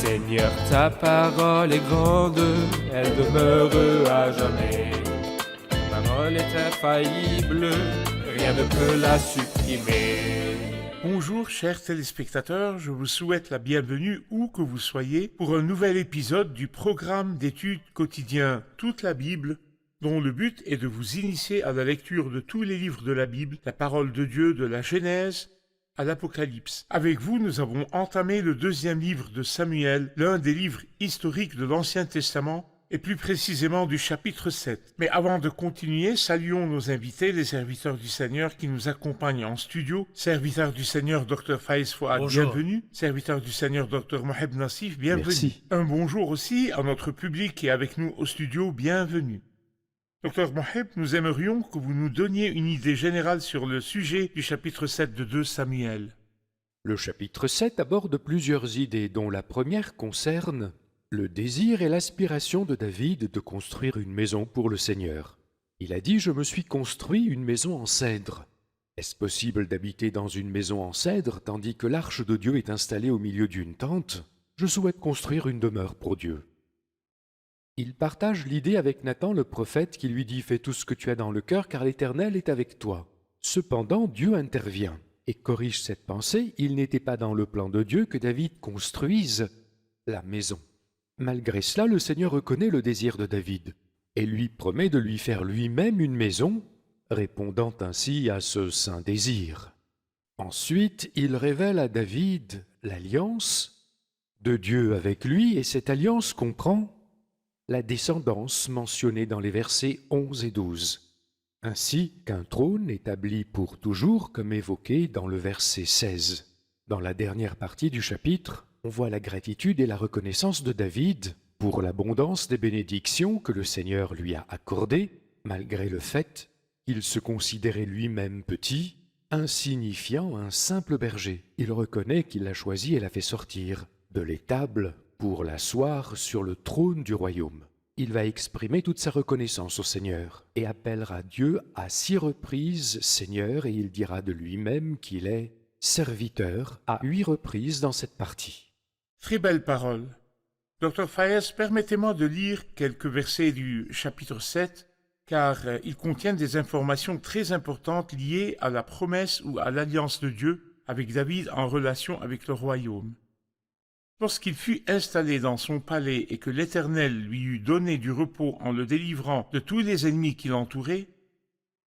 Seigneur, ta parole est grande, elle demeure à jamais. Ta parole est infaillible, rien ne peut la supprimer. Bonjour chers téléspectateurs, je vous souhaite la bienvenue où que vous soyez pour un nouvel épisode du programme d'études quotidien Toute la Bible, dont le but est de vous initier à la lecture de tous les livres de la Bible, la parole de Dieu de la Genèse à l'Apocalypse. Avec vous, nous avons entamé le deuxième livre de Samuel, l'un des livres historiques de l'Ancien Testament, et plus précisément du chapitre 7. Mais avant de continuer, saluons nos invités, les serviteurs du Seigneur qui nous accompagnent en studio. Serviteur du Seigneur, Dr Faiz Fouad, bienvenue. Serviteur du Seigneur, Dr Moheb Nassif, bienvenue. Merci. Un bonjour aussi à notre public qui est avec nous au studio, bienvenue. Dr Moheb, nous aimerions que vous nous donniez une idée générale sur le sujet du chapitre 7 de 2 Samuel. Le chapitre 7 aborde plusieurs idées dont la première concerne le désir et l'aspiration de David de construire une maison pour le Seigneur. Il a dit « Je me suis construit une maison en cèdre ». Est-ce possible d'habiter dans une maison en cèdre tandis que l'arche de Dieu est installée au milieu d'une tente? Je souhaite construire une demeure pour Dieu. Il partage l'idée avec Nathan le prophète qui lui dit « Fais tout ce que tu as dans le cœur car l'Éternel est avec toi ». Cependant, Dieu intervient et corrige cette pensée. Il n'était pas dans le plan de Dieu que David construise la maison. Malgré cela, le Seigneur reconnaît le désir de David et lui promet de lui faire lui-même une maison, répondant ainsi à ce saint désir. Ensuite, il révèle à David l'alliance de Dieu avec lui et cette alliance comprend la descendance mentionnée dans les versets 11 et 12, ainsi qu'un trône établi pour toujours comme évoqué dans le verset 16. Dans la dernière partie du chapitre, on voit la gratitude et la reconnaissance de David pour l'abondance des bénédictions que le Seigneur lui a accordées, malgré le fait qu'il se considérait lui-même petit, insignifiant, un simple berger. Il reconnaît qu'il l'a choisi et l'a fait sortir de l'étable pour l'asseoir sur le trône du royaume. Il va exprimer toute sa reconnaissance au Seigneur et appellera Dieu à 6 reprises Seigneur et il dira de lui-même qu'il est serviteur à 8 reprises dans cette partie. Très belle parole. Dr Fayez, permettez-moi de lire quelques versets du chapitre 7, car ils contiennent des informations très importantes liées à la promesse ou à l'alliance de Dieu avec David en relation avec le royaume. Lorsqu'il fut installé dans son palais et que l'Éternel lui eut donné du repos en le délivrant de tous les ennemis qui l'entouraient,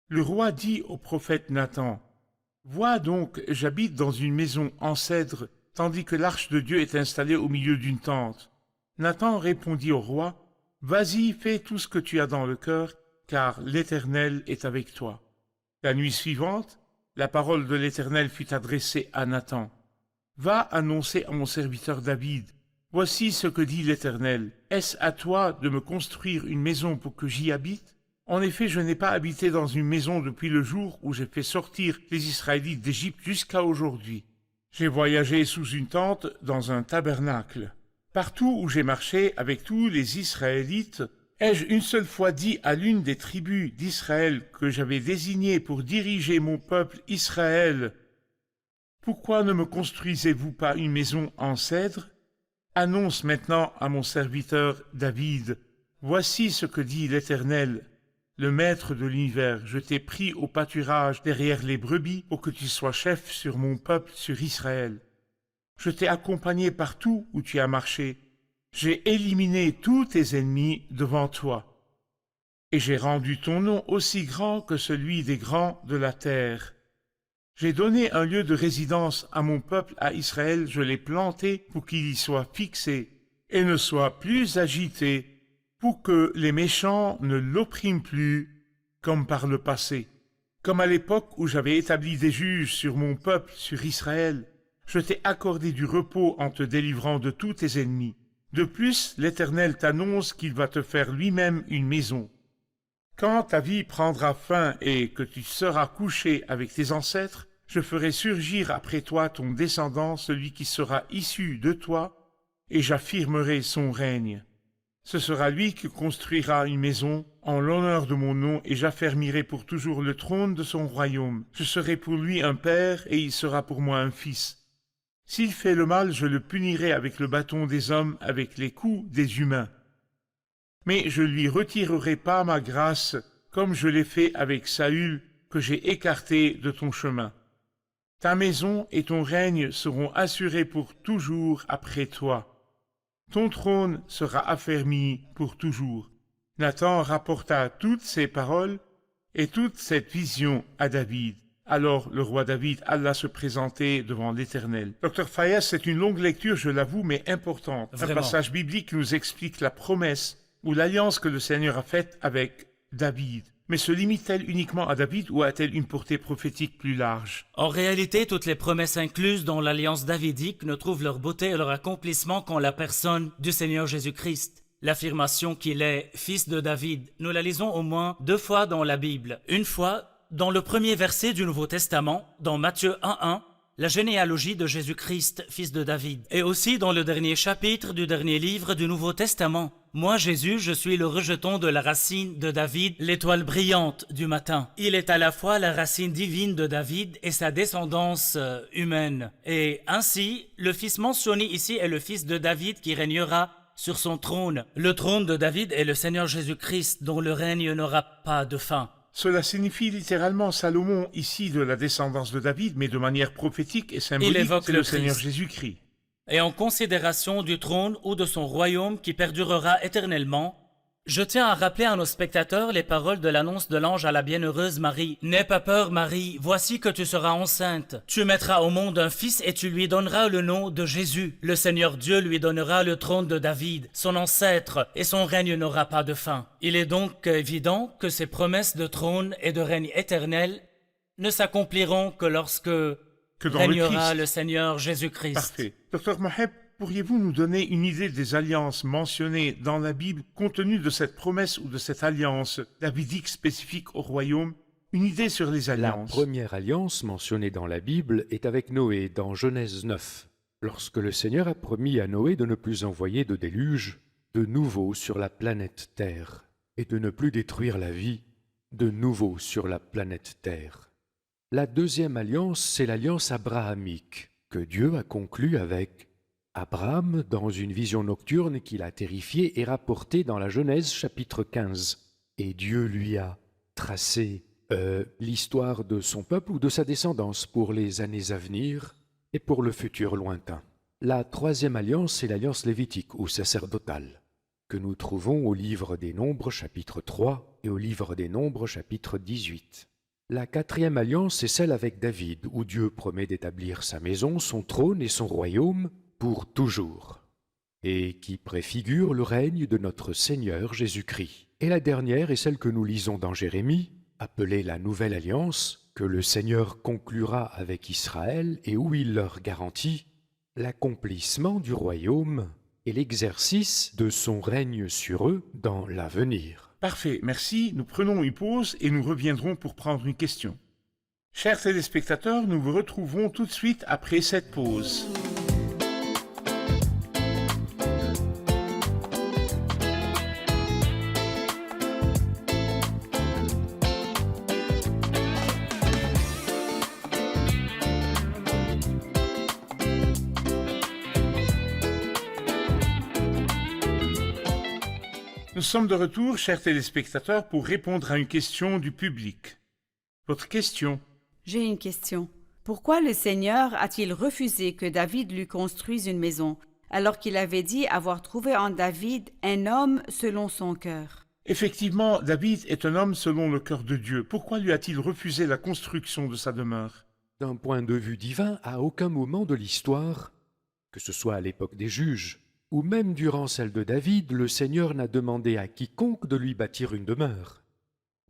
le roi dit au prophète Nathan, « Vois donc, j'habite dans une maison en cèdre, tandis que l'arche de Dieu est installée au milieu d'une tente. » Nathan répondit au roi, « Vas-y, fais tout ce que tu as dans le cœur, car l'Éternel est avec toi. » La nuit suivante, la parole de l'Éternel fut adressée à Nathan. Va annoncer à mon serviteur David, « Voici ce que dit l'Éternel. Est-ce à toi de me construire une maison pour que j'y habite? En effet, je n'ai pas habité dans une maison depuis le jour où j'ai fait sortir les Israélites d'Égypte jusqu'à aujourd'hui. J'ai voyagé sous une tente dans un tabernacle. Partout où j'ai marché avec tous les Israélites, ai-je une seule fois dit à l'une des tribus d'Israël que j'avais désignée pour diriger mon peuple Israël, pourquoi ne me construisez-vous pas une maison en cèdre? Annonce maintenant à mon serviteur David, voici ce que dit l'Éternel, le Maître de l'univers, je t'ai pris au pâturage derrière les brebis pour que tu sois chef sur mon peuple, sur Israël. Je t'ai accompagné partout où tu as marché. J'ai éliminé tous tes ennemis devant toi. Et j'ai rendu ton nom aussi grand que celui des grands de la terre. J'ai donné un lieu de résidence à mon peuple, à Israël, je l'ai planté pour qu'il y soit fixé et ne soit plus agité, pour que les méchants ne l'oppriment plus, comme par le passé. Comme à l'époque où j'avais établi des juges sur mon peuple, sur Israël, je t'ai accordé du repos en te délivrant de tous tes ennemis. De plus, l'Éternel t'annonce qu'il va te faire lui-même une maison. Quand ta vie prendra fin et que tu seras couché avec tes ancêtres, je ferai surgir après toi ton descendant, celui qui sera issu de toi, et j'affirmerai son règne. Ce sera lui qui construira une maison en l'honneur de mon nom, et j'affermirai pour toujours le trône de son royaume. Je serai pour lui un père, et il sera pour moi un fils. S'il fait le mal, je le punirai avec le bâton des hommes, avec les coups des humains. Mais je lui retirerai pas ma grâce, comme je l'ai fait avec Saül, que j'ai écarté de ton chemin. Ta maison et ton règne seront assurés pour toujours après toi. Ton trône sera affermi pour toujours. Nathan rapporta toutes ces paroles et toute cette vision à David. Alors le roi David alla se présenter devant l'Éternel. Docteur Fayez, c'est une longue lecture, je l'avoue, mais importante. Vraiment. Un passage biblique nous explique la promesse ou l'alliance que le Seigneur a faite avec David. Mais se limite-t-elle uniquement à David ou a-t-elle une portée prophétique plus large? En réalité, toutes les promesses incluses dans l'alliance davidique ne trouvent leur beauté et leur accomplissement qu'en la personne du Seigneur Jésus-Christ. L'affirmation qu'il est fils de David, nous la lisons au moins 2 fois dans la Bible. Une fois, dans le premier verset du Nouveau Testament, dans Matthieu 1:1, la généalogie de Jésus-Christ, fils de David. Et aussi dans le dernier chapitre du dernier livre du Nouveau Testament. Moi, Jésus, je suis le rejeton de la racine de David, l'étoile brillante du matin. Il est à la fois la racine divine de David et sa descendance humaine. Et ainsi, le fils mentionné ici est le fils de David qui régnera sur son trône. Le trône de David est le Seigneur Jésus-Christ, dont le règne n'aura pas de fin. Cela signifie littéralement Salomon, ici de la descendance de David, mais de manière prophétique et symbolique, évoque c'est le le Seigneur Christ. Jésus-Christ. Et en considération du trône ou de son royaume qui perdurera éternellement, je tiens à rappeler à nos spectateurs les paroles de l'annonce de l'ange à la bienheureuse Marie. « N'aie pas peur, Marie, voici que tu seras enceinte. Tu mettras au monde un fils et tu lui donneras le nom de Jésus. Le Seigneur Dieu lui donnera le trône de David, son ancêtre, et son règne n'aura pas de fin. » Il est donc évident que ces promesses de trône et de règne éternel ne s'accompliront que lorsque Que dans régnera le le Christ. Seigneur Jésus-Christ. Parfait. Docteur Moheb, pourriez-vous nous donner une idée des alliances mentionnées dans la Bible compte tenu de cette promesse ou de cette alliance davidique spécifique au royaume? Une idée sur les La alliances. première alliance mentionnée dans la Bible est avec Noé dans Genèse 9, lorsque le Seigneur a promis à Noé de ne plus envoyer de déluge de nouveau sur la planète Terre et de ne plus détruire la vie de nouveau sur la planète Terre. La deuxième alliance, c'est l'alliance abrahamique que Dieu a conclue avec Abraham dans une vision nocturne qu'il a terrifiée et rapportée dans la Genèse chapitre 15. Et Dieu lui a tracé l'histoire de son peuple ou de sa descendance pour les années à venir et pour le futur lointain. La troisième alliance, c'est l'alliance lévitique ou sacerdotale, que nous trouvons au livre des Nombres chapitre 3 et au livre des Nombres chapitre 18. La quatrième alliance est celle avec David, où Dieu promet d'établir sa maison, son trône et son royaume pour toujours, et qui préfigure le règne de notre Seigneur Jésus-Christ. Et la dernière est celle que nous lisons dans Jérémie, appelée la Nouvelle Alliance, que le Seigneur conclura avec Israël et où il leur garantit l'accomplissement du royaume et l'exercice de son règne sur eux dans l'avenir. Parfait, merci. Nous prenons une pause et nous reviendrons pour prendre une question. Chers téléspectateurs, nous vous retrouvons tout de suite après cette pause. Nous sommes de retour, chers téléspectateurs, pour répondre à une question du public. Votre question? J'ai une question. Pourquoi le Seigneur a-t-il refusé que David lui construise une maison, alors qu'il avait dit avoir trouvé en David un homme selon son cœur? Effectivement, David est un homme selon le cœur de Dieu. Pourquoi lui a-t-il refusé la construction de sa demeure? D'un point de vue divin, à aucun moment de l'histoire, que ce soit à l'époque des juges, ou même durant celle de David, le Seigneur n'a demandé à quiconque de lui bâtir une demeure.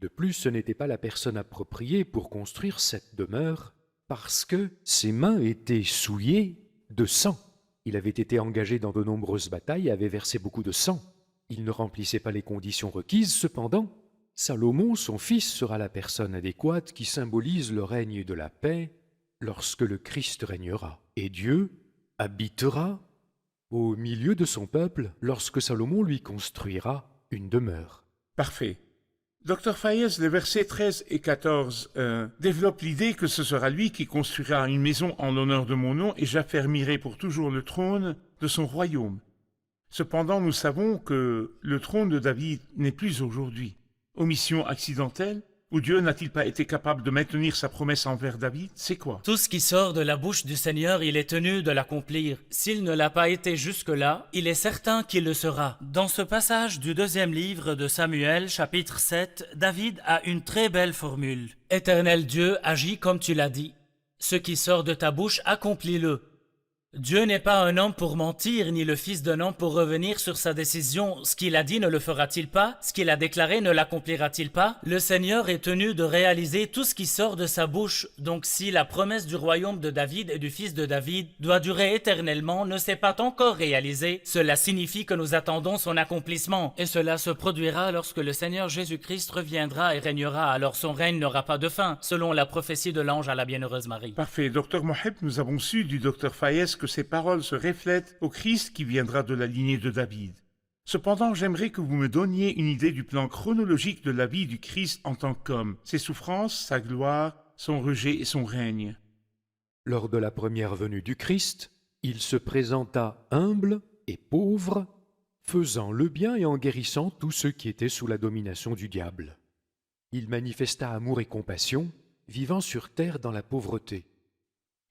De plus, ce n'était pas la personne appropriée pour construire cette demeure, parce que ses mains étaient souillées de sang. Il avait été engagé dans de nombreuses batailles et avait versé beaucoup de sang. Il ne remplissait pas les conditions requises, cependant. Salomon, son fils, sera la personne adéquate qui symbolise le règne de la paix lorsque le Christ régnera. Et Dieu habitera au milieu de son peuple lorsque Salomon lui construira une demeure. Parfait. Docteur Fayez, les versets 13 et 14 développent l'idée que ce sera lui qui construira une maison en l'honneur de mon nom et j'affermirai pour toujours le trône de son royaume. Cependant, nous savons que le trône de David n'est plus aujourd'hui. Omission accidentelle? Ou Dieu n'a-t-il pas été capable de maintenir sa promesse envers David? C'est quoi? Tout ce qui sort de la bouche du Seigneur, il est tenu de l'accomplir. S'il ne l'a pas été jusque-là, il est certain qu'il le sera. Dans ce passage du 2e livre de Samuel, chapitre 7, David a une très belle formule. « Éternel Dieu, agis comme tu l'as dit. Ce qui sort de ta bouche, accomplis-le. » Dieu n'est pas un homme pour mentir, ni le fils d'un homme pour revenir sur sa décision. Ce qu'il a dit ne le fera-t-il pas? Ce qu'il a déclaré ne l'accomplira-t-il pas? Le Seigneur est tenu de réaliser tout ce qui sort de sa bouche. Donc si la promesse du royaume de David et du fils de David doit durer éternellement, ne s'est pas encore réalisée, cela signifie que nous attendons son accomplissement. Et cela se produira lorsque le Seigneur Jésus-Christ reviendra et régnera. Alors son règne n'aura pas de fin, selon la prophétie de l'ange à la bienheureuse Marie. Parfait. Docteur Moheb, nous avons su du docteur Fayez que ces paroles se reflètent au Christ qui viendra de la lignée de David. Cependant, j'aimerais que vous me donniez une idée du plan chronologique de la vie du Christ en tant qu'homme, ses souffrances, sa gloire, son rejet et son règne. Lors de la première venue du Christ, il se présenta humble et pauvre, faisant le bien et en guérissant tous ceux qui étaient sous la domination du diable. Il manifesta amour et compassion, vivant sur terre dans la pauvreté.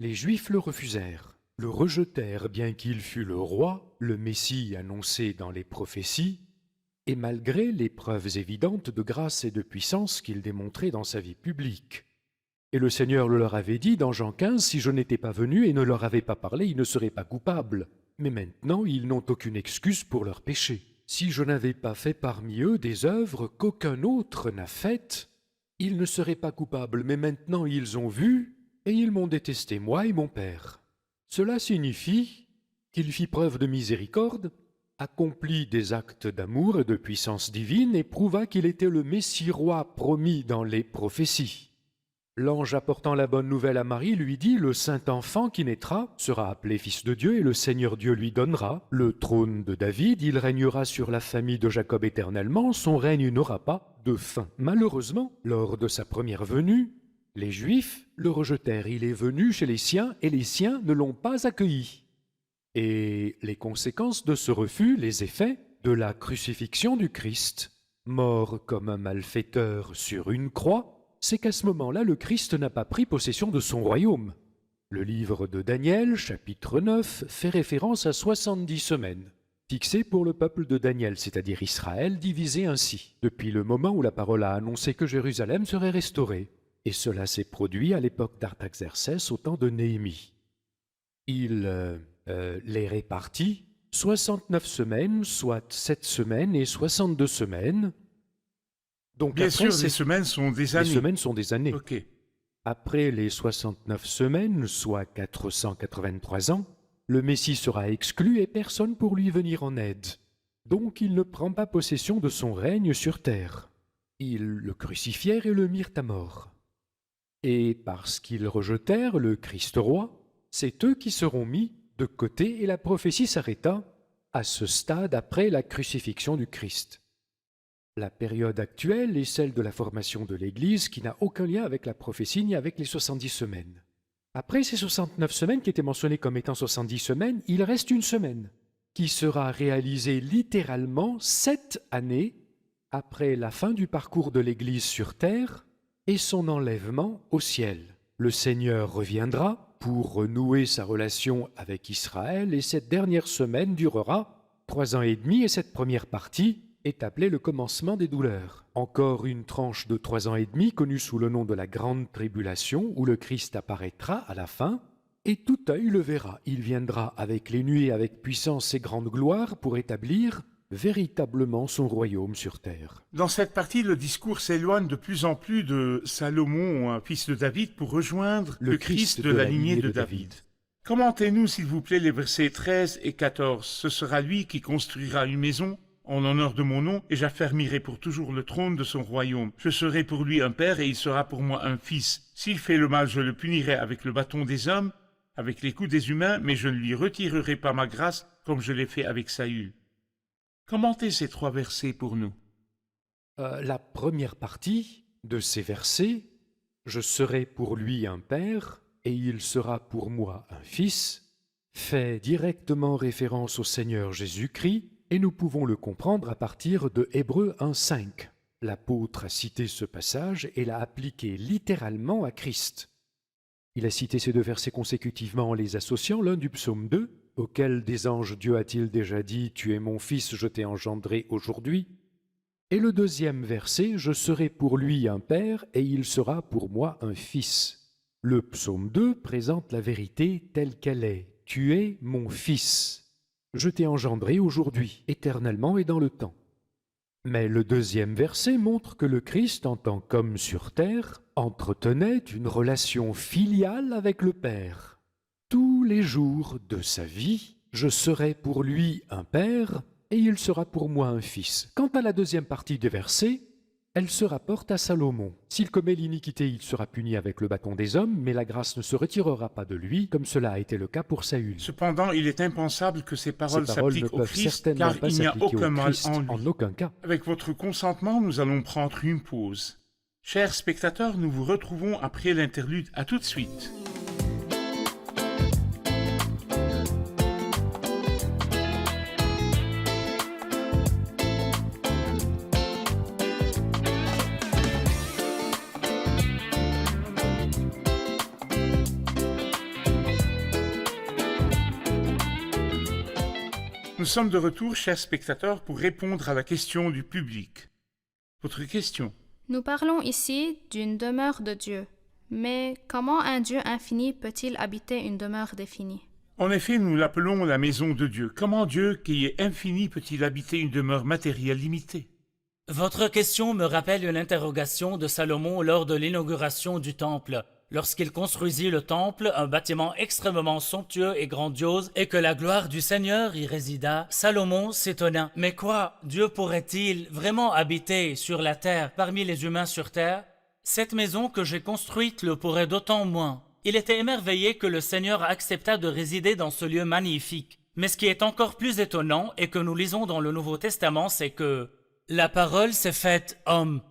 Les Juifs le refusèrent, le rejetèrent bien qu'il fût le roi, le Messie annoncé dans les prophéties, et malgré les preuves évidentes de grâce et de puissance qu'il démontrait dans sa vie publique. Et le Seigneur leur avait dit dans Jean 15, « Si je n'étais pas venu et ne leur avais pas parlé, ils ne seraient pas coupables. Mais maintenant, ils n'ont aucune excuse pour leurs péchés. Si je n'avais pas fait parmi eux des œuvres qu'aucun autre n'a faites, ils ne seraient pas coupables. Mais maintenant, ils ont vu et ils m'ont détesté, moi et mon Père. » Cela signifie qu'il fit preuve de miséricorde, accomplit des actes d'amour et de puissance divine et prouva qu'il était le Messie-roi promis dans les prophéties. L'ange apportant la bonne nouvelle à Marie lui dit « Le saint enfant qui naîtra sera appelé fils de Dieu et le Seigneur Dieu lui donnera le trône de David, il régnera sur la famille de Jacob éternellement, son règne n'aura pas de fin. » Malheureusement, lors de sa première venue, les Juifs le rejetèrent. Il est venu chez les siens et les siens ne l'ont pas accueilli. Et les conséquences de ce refus, les effets de la crucifixion du Christ, mort comme un malfaiteur sur une croix, c'est qu'à ce moment-là, le Christ n'a pas pris possession de son royaume. Le livre de Daniel, chapitre 9, fait référence à 70 semaines, fixées pour le peuple de Daniel, c'est-à-dire Israël, divisé ainsi, depuis le moment où la parole a annoncé que Jérusalem serait restaurée. Et cela s'est produit à l'époque d'Artaxercès, au temps de Néhémie. Il les répartit 69 semaines, soit 7 semaines et 62 semaines. Donc Bien après, sûr, les semaines sont des années. Les semaines sont des années. Ok. Après les 69 semaines, soit 483 ans, le Messie sera exclu et personne pour lui venir en aide. Donc il ne prend pas possession de son règne sur terre. Ils le crucifièrent et le mirent à mort. Et parce qu'ils rejetèrent le Christ-roi, c'est eux qui seront mis de côté et la prophétie s'arrêta à ce stade après la crucifixion du Christ. La période actuelle est celle de la formation de l'Église qui n'a aucun lien avec la prophétie ni avec les 70 semaines. Après ces 69 semaines qui étaient mentionnées comme étant 70 semaines, il reste une semaine qui sera réalisée littéralement 7 années après la fin du parcours de l'Église sur terre et son enlèvement au ciel. Le Seigneur reviendra pour renouer sa relation avec Israël et cette dernière semaine durera 3 ans et demi et cette première partie est appelée le commencement des douleurs. Encore une tranche de 3 ans et demi connue sous le nom de la Grande Tribulation où le Christ apparaîtra à la fin et tout œil le verra. Il viendra avec les nuées, avec puissance et grande gloire pour établir véritablement son royaume sur terre. Dans cette partie, le discours s'éloigne de plus en plus de Salomon, fils de David, pour rejoindre le Christ de la lignée de David. Commentez-nous, s'il vous plaît, les versets 13 et 14. « Ce sera lui qui construira une maison en l'honneur de mon nom, et j'affermirai pour toujours le trône de son royaume. Je serai pour lui un père, et il sera pour moi un fils. S'il fait le mal, je le punirai avec le bâton des hommes, avec les coups des humains, mais je ne lui retirerai pas ma grâce, comme je l'ai fait avec Saül. » Commentez ces 3 versets pour nous. La première partie de ces versets, « Je serai pour lui un père et il sera pour moi un fils », fait directement référence au Seigneur Jésus-Christ et nous pouvons le comprendre à partir de Hébreux 1,5. L'apôtre a cité ce passage et l'a appliqué littéralement à Christ. Il a cité ces deux versets consécutivement en les associant, l'un du psaume 2, auquel des anges Dieu a-t-il déjà dit « Tu es mon fils, je t'ai engendré aujourd'hui », et le deuxième verset « Je serai pour lui un père et il sera pour moi un fils ». Le psaume 2 présente la vérité telle qu'elle est. « Tu es mon fils, je t'ai engendré aujourd'hui, éternellement et dans le temps ». Mais le deuxième verset montre que le Christ, en tant qu'homme sur terre, entretenait une relation filiale avec le Père. Tous les jours de sa vie, je serai pour lui un père et il sera pour moi un fils. Quant à la deuxième partie du verset, elle se rapporte à Salomon. S'il commet l'iniquité, il sera puni avec le bâton des hommes, mais la grâce ne se retirera pas de lui, comme cela a été le cas pour Saül. Cependant, il est impensable que ces paroles ne s'appliquent au peuvent Christ, certainement car pas il n'y a s'appliquer aucun au mal Christ en lui. en aucun cas. Avec votre consentement, nous allons prendre une pause. Chers spectateurs, nous vous retrouvons après l'interlude. À tout de suite. Nous sommes de retour, chers spectateurs, pour répondre à la question du public. Votre question? Nous parlons ici d'une demeure de Dieu. Mais comment un Dieu infini peut-il habiter une demeure définie? En effet, nous l'appelons la maison de Dieu. Comment Dieu, qui est infini, peut-il habiter une demeure matérielle limitée? Votre question me rappelle une interrogation de Salomon lors de l'inauguration du temple. Lorsqu'il construisit le temple, un bâtiment extrêmement somptueux et grandiose, et que la gloire du Seigneur y résida, Salomon s'étonna. Mais quoi? Dieu pourrait-il vraiment habiter sur la terre, parmi les humains sur terre? Cette maison que j'ai construite le pourrait d'autant moins. Il était émerveillé que le Seigneur accepta de résider dans ce lieu magnifique. Mais ce qui est encore plus étonnant, et que nous lisons dans le Nouveau Testament, c'est que la parole s'est faite homme.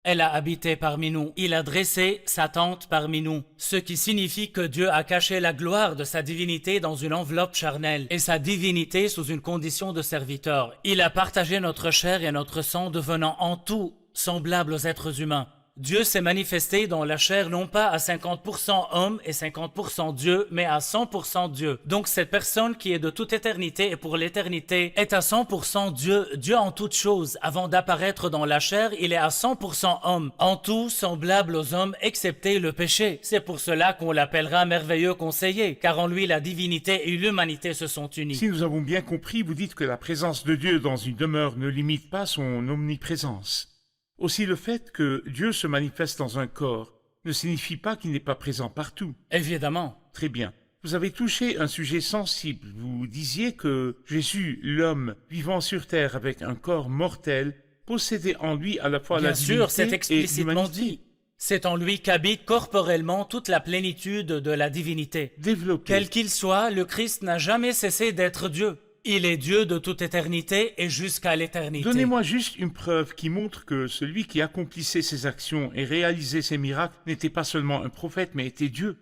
Elle a habité parmi nous, il a dressé sa tente parmi nous, ce qui signifie que Dieu a caché la gloire de sa divinité dans une enveloppe charnelle et sa divinité sous une condition de serviteur. Il a partagé notre chair et notre sang, devenant en tout semblable aux êtres humains. Dieu s'est manifesté dans la chair non pas à 50% homme et 50% Dieu, mais à 100% Dieu. Donc cette personne qui est de toute éternité et pour l'éternité est à 100% Dieu, Dieu en toutes choses. Avant d'apparaître dans la chair, il est à 100% homme, en tout semblable aux hommes, excepté le péché. C'est pour cela qu'on l'appellera merveilleux conseiller, car en lui la divinité et l'humanité se sont unies. Si nous avons bien compris, vous dites que la présence de Dieu dans une demeure ne limite pas son omniprésence. Aussi le fait que Dieu se manifeste dans un corps ne signifie pas qu'il n'est pas présent partout. Évidemment. Très bien. Vous avez touché un sujet sensible. Vous disiez que Jésus, l'homme vivant sur terre avec un corps mortel, possédait en lui à la fois la divinité et l'humanité. Bien sûr, c'est explicitement dit. C'est en lui qu'habite corporellement toute la plénitude de la divinité. Développé. Quel qu'il soit, le Christ n'a jamais cessé d'être Dieu. Il est Dieu de toute éternité et jusqu'à l'éternité. Donnez-moi juste une preuve qui montre que celui qui accomplissait ces actions et réalisait ces miracles n'était pas seulement un prophète, mais était Dieu.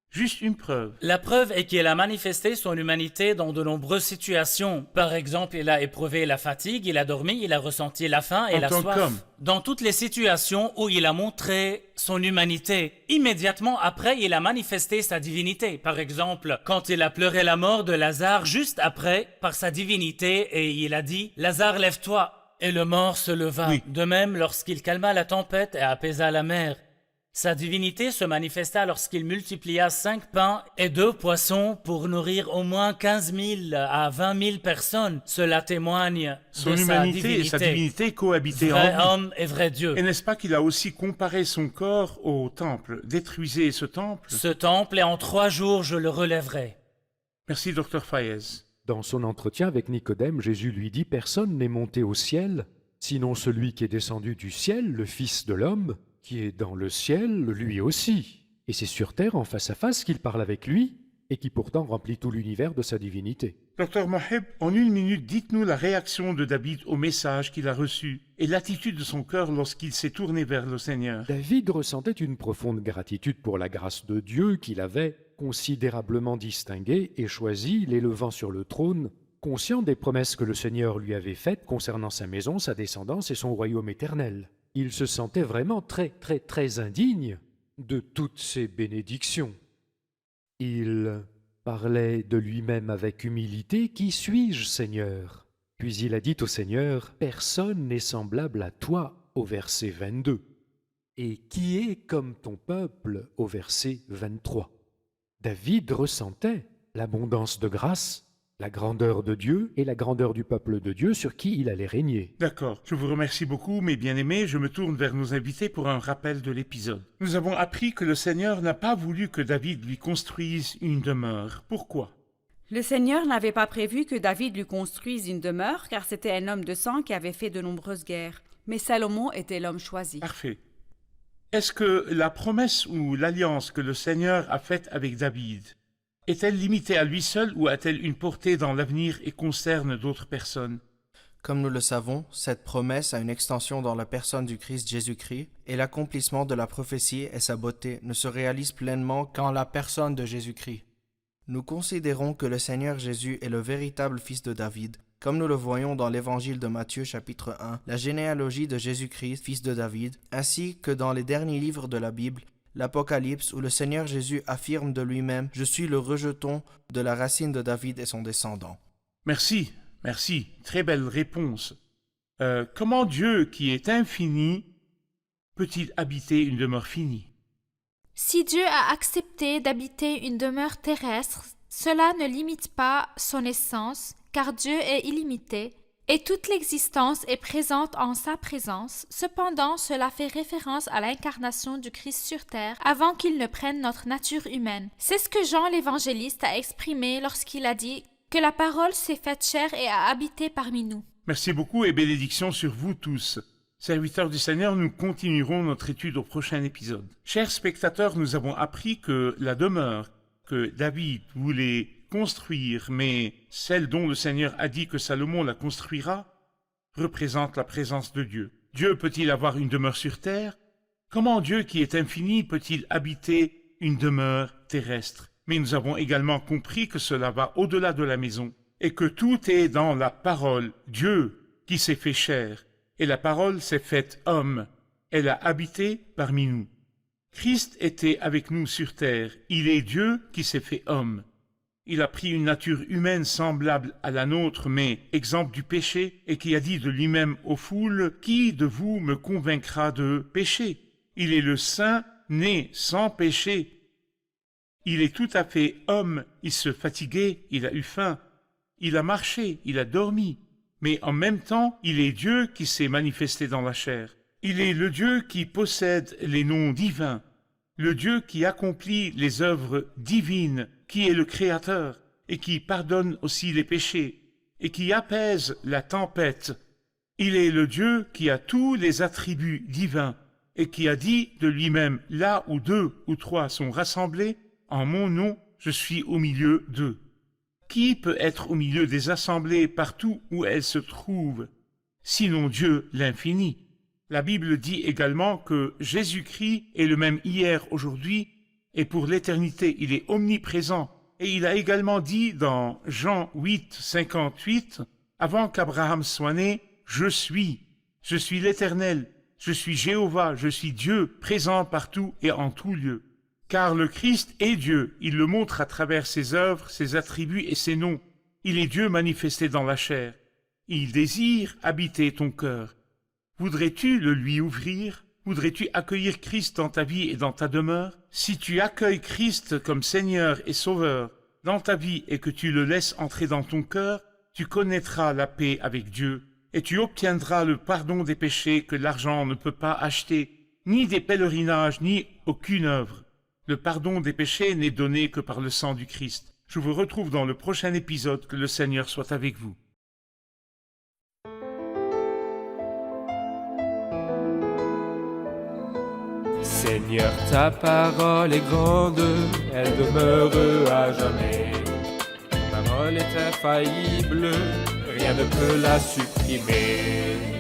Juste une preuve. La preuve est qu'il a manifesté son humanité dans de nombreuses situations. Par exemple, il a éprouvé la fatigue, il a dormi, il a ressenti la faim et la soif. Dans toutes les situations où il a montré son humanité, immédiatement après, il a manifesté sa divinité. Par exemple, quand il a pleuré la mort de Lazare, juste après, par sa divinité, et il a dit « Lazare, lève-toi !» Et le mort se leva. Oui. De même, lorsqu'il calma la tempête et apaisa la mer. Sa divinité se manifesta lorsqu'il multiplia 5 pains et 2 poissons pour nourrir au moins 15 000 à 20 000 personnes. Cela témoigne Son de humanité sa divinité. et sa divinité cohabitaient Vrai en lui. homme et vrai Dieu. Et n'est-ce pas qu'il a aussi comparé son corps au temple? Détruisez ce temple. Ce temple, et en 3 jours je le relèverai. Merci, Dr Fayez. Dans son entretien avec Nicodème, Jésus lui dit « Personne n'est monté au ciel, sinon celui qui est descendu du ciel, le Fils de l'homme, qui est dans le ciel, lui aussi. » Et c'est sur terre, en face à face, qu'il parle avec lui. et qui pourtant remplit tout l'univers de sa divinité. Docteur Moheb, en 1 minute, dites-nous la réaction de David au message qu'il a reçu et l'attitude de son cœur lorsqu'il s'est tourné vers le Seigneur. David ressentait une profonde gratitude pour la grâce de Dieu qu'il avait considérablement distingué et choisi, l'élevant sur le trône, conscient des promesses que le Seigneur lui avait faites concernant sa maison, sa descendance et son royaume éternel. Il se sentait vraiment très indigne de toutes ces bénédictions. Il parlait de lui-même avec humilité. « Qui suis-je, Seigneur ?» Puis il a dit au Seigneur, « Personne n'est semblable à toi » au verset 22. « Et qui est comme ton peuple » au verset 23. David ressentait l'abondance de grâce, la grandeur de Dieu et la grandeur du peuple de Dieu sur qui il allait régner. D'accord, je vous remercie beaucoup, mes bien-aimés. Je me tourne vers nos invités pour un rappel de l'épisode. Nous avons appris que le Seigneur n'a pas voulu que David lui construise une demeure. Pourquoi? Le Seigneur n'avait pas prévu que David lui construise une demeure, car c'était un homme de sang qui avait fait de nombreuses guerres. Mais Salomon était l'homme choisi. Parfait. Est-ce que la promesse ou l'alliance que le Seigneur a faite avec David est-elle limitée à lui seul ou a-t-elle une portée dans l'avenir et concerne d'autres personnes? Comme nous le savons, cette promesse a une extension dans la personne du Christ Jésus-Christ, et l'accomplissement de la prophétie et sa beauté ne se réalisent pleinement qu'en la personne de Jésus-Christ. Nous considérons que le Seigneur Jésus est le véritable fils de David, comme nous le voyons dans l'évangile de Matthieu chapitre 1, la généalogie de Jésus-Christ, fils de David, ainsi que dans les derniers livres de la Bible, l'Apocalypse, où le Seigneur Jésus affirme de lui-même « Je suis le rejeton de la racine de David et son descendant ». Merci. Très belle réponse. Comment Dieu, qui est infini, peut-il habiter une demeure finie? Si Dieu a accepté d'habiter une demeure terrestre, cela ne limite pas son essence, car Dieu est illimité, et toute l'existence est présente en sa présence. Cependant, cela fait référence à l'incarnation du Christ sur terre avant qu'il ne prenne notre nature humaine. C'est ce que Jean l'évangéliste a exprimé lorsqu'il a dit que la parole s'est faite chair et a habité parmi nous. Merci beaucoup et bénédictions sur vous tous. Serviteurs du Seigneur, nous continuerons notre étude au prochain épisode. Chers spectateurs, nous avons appris que la demeure que David voulait construire, mais celle dont le Seigneur a dit que Salomon la construira, représente la présence de Dieu. Dieu peut-il avoir une demeure sur terre? Comment Dieu qui est infini peut-il habiter une demeure terrestre? Mais nous avons également compris que cela va au-delà de la maison et que tout est dans la parole, Dieu qui s'est fait chair, et la parole s'est faite homme. Elle a habité parmi nous. Christ était avec nous sur terre. Il est Dieu qui s'est fait homme. Il a pris une nature humaine semblable à la nôtre, mais exempte du péché, et qui a dit de lui-même aux foules, « Qui de vous me convaincra de péché ?» Il est le Saint, né sans péché. Il est tout à fait homme, il se fatiguait, il a eu faim, il a marché, il a dormi, mais en même temps, il est Dieu qui s'est manifesté dans la chair. Il est le Dieu qui possède les noms divins, le Dieu qui accomplit les œuvres divines, qui est le Créateur, et qui pardonne aussi les péchés, et qui apaise la tempête. Il est le Dieu qui a tous les attributs divins, et qui a dit de lui-même, « Là où 2 ou 3 sont rassemblés, en mon nom, je suis au milieu d'eux. » Qui peut être au milieu des assemblées partout où elles se trouvent, sinon Dieu l'infini? La Bible dit également que Jésus-Christ est le même hier, aujourd'hui, et pour l'éternité, il est omniprésent. Et il a également dit dans Jean 8, 58, « Avant qu'Abraham soit né, je suis l'Éternel, je suis Jéhovah, je suis Dieu, présent partout et en tout lieu. » Car le Christ est Dieu, il le montre à travers ses œuvres, ses attributs et ses noms. Il est Dieu manifesté dans la chair. Il désire habiter ton cœur. Voudrais-tu le lui ouvrir? Voudrais-tu accueillir Christ dans ta vie et dans ta demeure? Si tu accueilles Christ comme Seigneur et Sauveur dans ta vie et que tu le laisses entrer dans ton cœur, tu connaîtras la paix avec Dieu et tu obtiendras le pardon des péchés que l'argent ne peut pas acheter, ni des pèlerinages, ni aucune œuvre. Le pardon des péchés n'est donné que par le sang du Christ. Je vous retrouve dans le prochain épisode. Que le Seigneur soit avec vous. Seigneur, ta parole est grande, elle demeure à jamais. Ta parole est infaillible, rien ne peut la supprimer.